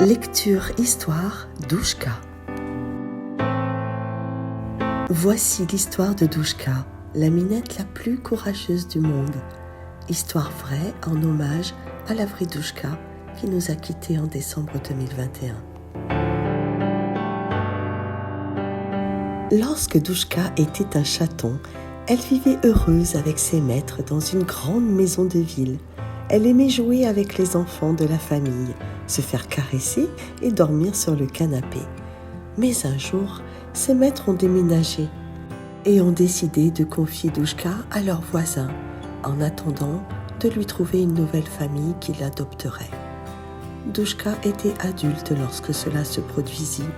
Lecture Histoire Douchka. Voici l'histoire de Douchka, la minette la plus courageuse du monde. Histoire vraie en hommage à la vraie Douchka qui nous a quittés en décembre 2021. Lorsque Douchka était un chaton, elle vivait heureuse avec ses maîtres dans une grande maison de ville. Elle aimait jouer avec les enfants de la famille, se faire caresser et dormir sur le canapé. Mais un jour, ses maîtres ont déménagé et ont décidé de confier Douchka à leurs voisins, en attendant de lui trouver une nouvelle famille qui l'adopterait. Douchka était adulte lorsque cela se produisit.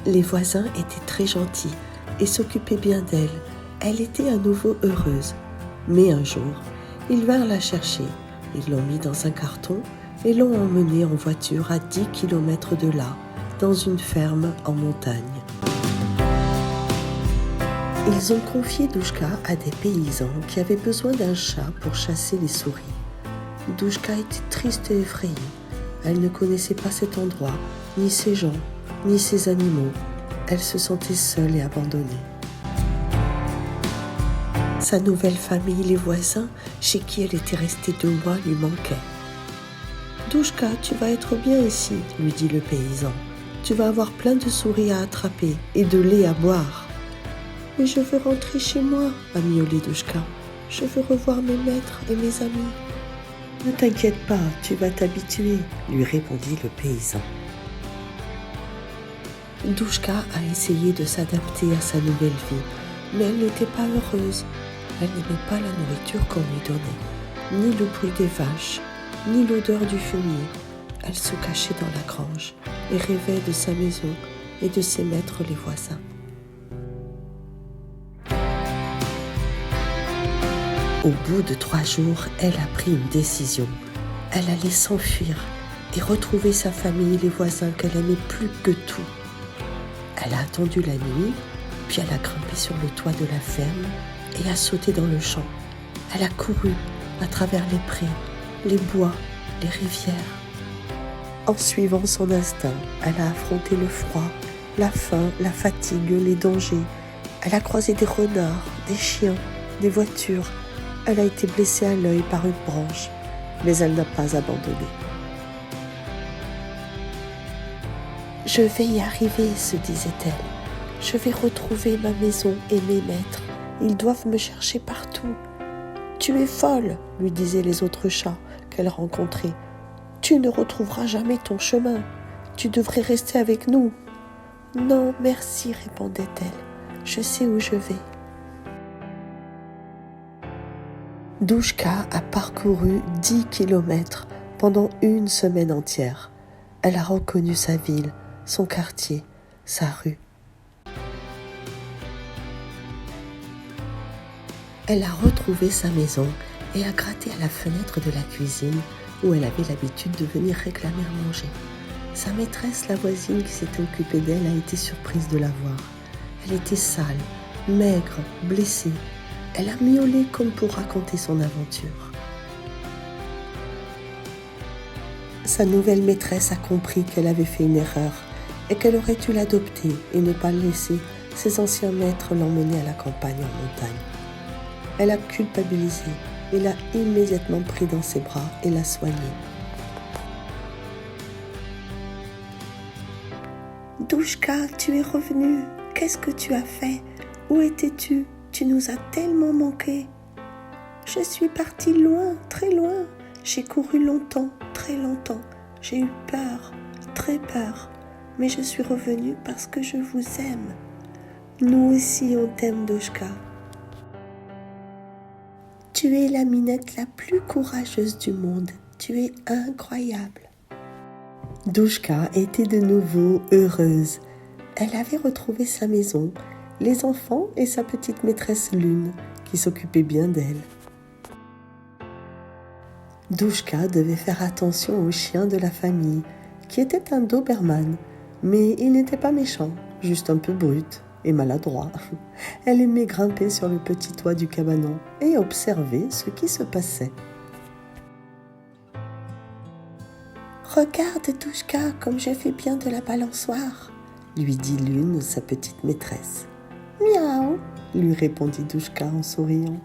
Les voisins étaient très gentils et s'occupaient bien d'elle. Elle était à nouveau heureuse. Mais un jour, ils vinrent la chercher. Ils l'ont mis dans un carton et l'ont emmenée en voiture à 10 km de là, dans une ferme en montagne. Ils ont confié Douchka à des paysans qui avaient besoin d'un chat pour chasser les souris. Douchka était triste et effrayée. Elle ne connaissait pas cet endroit, ni ces gens, ni ces animaux. Elle se sentait seule et abandonnée. Sa nouvelle famille, les voisins, chez qui elle était restée 2 mois, lui manquaient. « Douchka, tu vas être bien ici, » lui dit le paysan. « Tu vas avoir plein de souris à attraper et de lait à boire. »« Mais je veux rentrer chez moi, » a miaulé Douchka. « Je veux revoir mes maîtres et mes amis. »« Ne t'inquiète pas, tu vas t'habituer, » lui répondit le paysan. Douchka a essayé de s'adapter à sa nouvelle vie, mais elle n'était pas heureuse. Elle n'aimait pas la nourriture qu'on lui donnait, ni le bruit des vaches, ni l'odeur du fumier. Elle se cachait dans la grange et rêvait de sa maison et de ses maîtres les voisins. Au bout de 3 jours, elle a pris une décision. Elle allait s'enfuir et retrouver sa famille et les voisins qu'elle aimait plus que tout. Elle a attendu la nuit, puis elle a grimpé sur le toit de la ferme et a sauté dans le champ. Elle a couru à travers les prés, les bois, les rivières. En suivant son instinct, elle a affronté le froid, la faim, la fatigue, les dangers. Elle a croisé des renards, des chiens, des voitures. Elle a été blessée à l'œil par une branche, mais elle n'a pas abandonné. « Je vais y arriver, » se disait-elle. « Je vais retrouver ma maison et mes maîtres. Ils doivent me chercher partout. »« Tu es folle, » lui disaient les autres chats qu'elle rencontrait. « Tu ne retrouveras jamais ton chemin. Tu devrais rester avec nous. »« Non, merci, » répondait-elle. « Je sais où je vais. » Douchka a parcouru 10 kilomètres pendant 1 semaine entière. Elle a reconnu sa ville, son quartier, sa rue. Elle a retrouvé sa maison et a gratté à la fenêtre de la cuisine où elle avait l'habitude de venir réclamer à manger. Sa maîtresse, la voisine qui s'était occupée d'elle, a été surprise de la voir. Elle était sale, maigre, blessée. Elle a miaulé comme pour raconter son aventure. Sa nouvelle maîtresse a compris qu'elle avait fait une erreur et qu'elle aurait dû l'adopter et ne pas laisser ses anciens maîtres l'emmener à la campagne en montagne. Elle a culpabilisé et l'a immédiatement pris dans ses bras et l'a soigné. « Douchka, tu es revenue. Qu'est-ce que tu as fait? Où étais-tu? Tu nous as tellement manqué. »« Je suis partie loin, très loin. J'ai couru longtemps, très longtemps. J'ai eu peur, très peur. Mais je suis revenue parce que je vous aime. Nous aussi, on t'aime, Douchka. Tu es la minette la plus courageuse du monde. Tu es incroyable. » Douchka était de nouveau heureuse. Elle avait retrouvé sa maison, les enfants et sa petite maîtresse Lune, qui s'occupait bien d'elle. Douchka devait faire attention au chien de la famille, qui était un Doberman, mais il n'était pas méchant, juste un peu brut et maladroit. Elle aimait grimper sur le petit toit du cabanon et observer ce qui se passait. Regarde, Douchka, comme je fais bien de la balançoire, lui dit Lune, sa petite maîtresse. Miaou, lui répondit Douchka en souriant.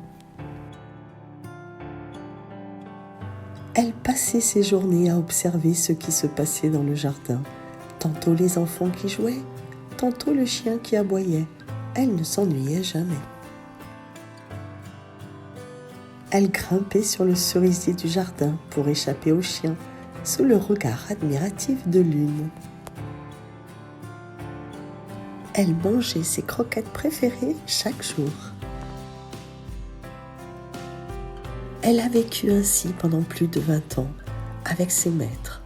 Elle passait ses journées à observer ce qui se passait dans le jardin. Tantôt les enfants qui jouaient, tantôt le chien qui aboyait. Elle ne s'ennuyait jamais. Elle grimpait sur le cerisier du jardin pour échapper aux chiens, sous le regard admiratif de Lune. Elle mangeait ses croquettes préférées chaque jour. Elle a vécu ainsi pendant plus de 20 ans, avec ses maîtres.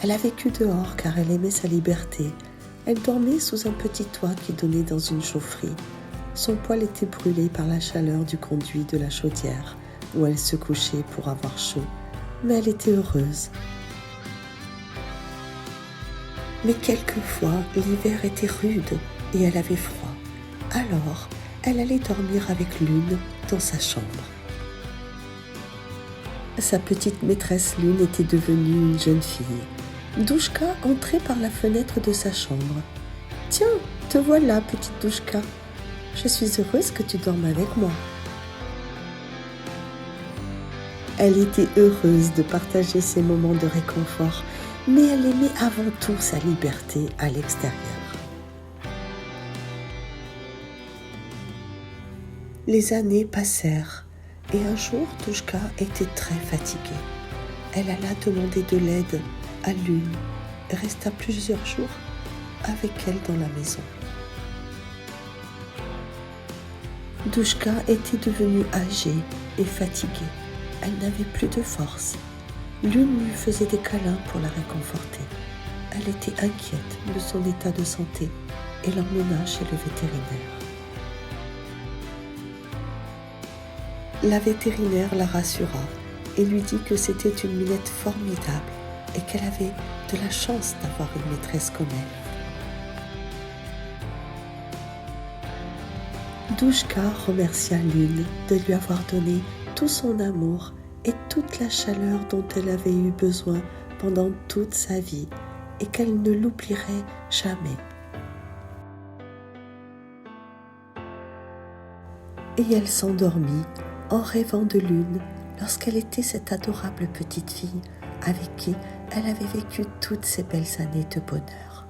Elle a vécu dehors car elle aimait sa liberté. Elle dormait sous un petit toit qui donnait dans une chaufferie. Son poil était brûlé par la chaleur du conduit de la chaudière, où elle se couchait pour avoir chaud. Mais elle était heureuse. Mais quelquefois, l'hiver était rude et elle avait froid. Alors, elle allait dormir avec Lune dans sa chambre. Sa petite maîtresse Lune était devenue une jeune fille. Douchka entrait par la fenêtre de sa chambre. « Tiens, te voilà, petite Douchka. Je suis heureuse que tu dormes avec moi. » Elle était heureuse de partager ces moments de réconfort, mais elle aimait avant tout sa liberté à l'extérieur. Les années passèrent et un jour, Douchka était très fatiguée. Elle alla demander de l'aide à Lune et resta plusieurs jours avec elle dans la maison. Douchka était devenue âgée et fatiguée. Elle n'avait plus de force. Lune lui faisait des câlins pour la réconforter. Elle était inquiète de son état de santé et l'emmena chez le vétérinaire. La vétérinaire la rassura et lui dit que c'était une minette formidable et qu'elle avait de la chance d'avoir une maîtresse comme elle. Douchka remercia Lune de lui avoir donné tout son amour et toute la chaleur dont elle avait eu besoin pendant toute sa vie et qu'elle ne l'oublierait jamais. Et elle s'endormit en rêvant de Lune lorsqu'elle était cette adorable petite fille avec qui elle avait vécu toutes ces belles années de bonheur.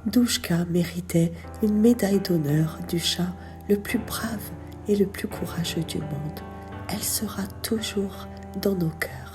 Douchka méritait une médaille d'honneur du chat le plus brave et le plus courageux du monde. Elle sera toujours dans nos cœurs.